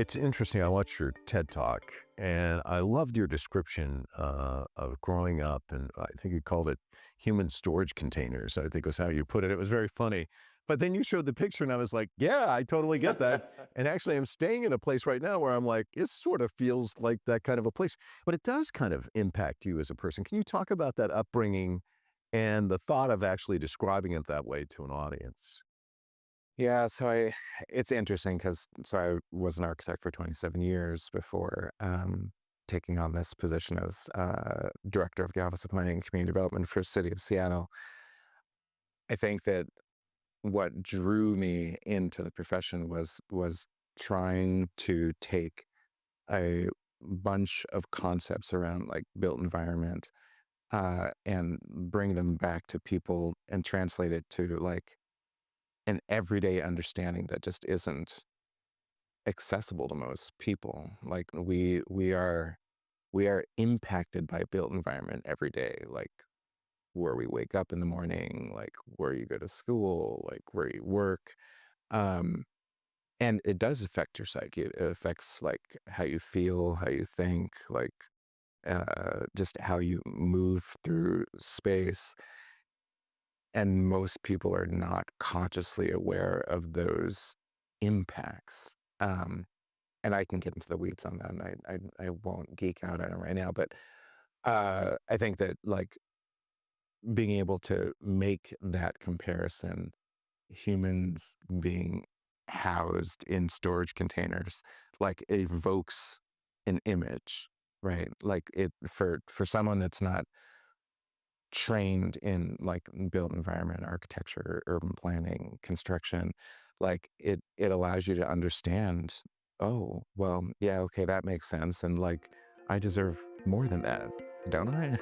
It's interesting. I watched your TED Talk, and I loved your description of growing up, and I think you called it human storage containers, I think was how you put it. It was very funny. But then you showed the picture, and I was like, yeah, I totally get that. And actually, I'm staying in a place right now where I'm like, it sort of feels like that kind of a place. But it does kind of impact you as a person. Can you talk about that upbringing and the thought of actually describing it that way to an audience? Yeah, it's interesting because I was an architect for 27 years before taking on this position as director of the Office of Planning and Community Development for the City of Seattle. I think that what drew me into the profession was trying to take a bunch of concepts around like built environment and bring them back to people and translate it to like an everyday understanding that just isn't accessible to most people. Like we are impacted by built environment every day, like where we wake up in the morning, like where you go to school, like where you work. Um, and it does affect your psyche. It affects like how you feel, how you think, like just how you move through space. And most people are not consciously aware of those impacts. And I can get into the weeds on that, and I won't geek out on it right now. But I think that like being able to make that comparison, humans being housed in storage containers, like evokes an image, right? Like it for someone that's not trained in like built environment architecture, urban planning, construction, like it allows you to understand, oh, well, yeah, okay, that makes sense. And like I deserve more than that, don't I?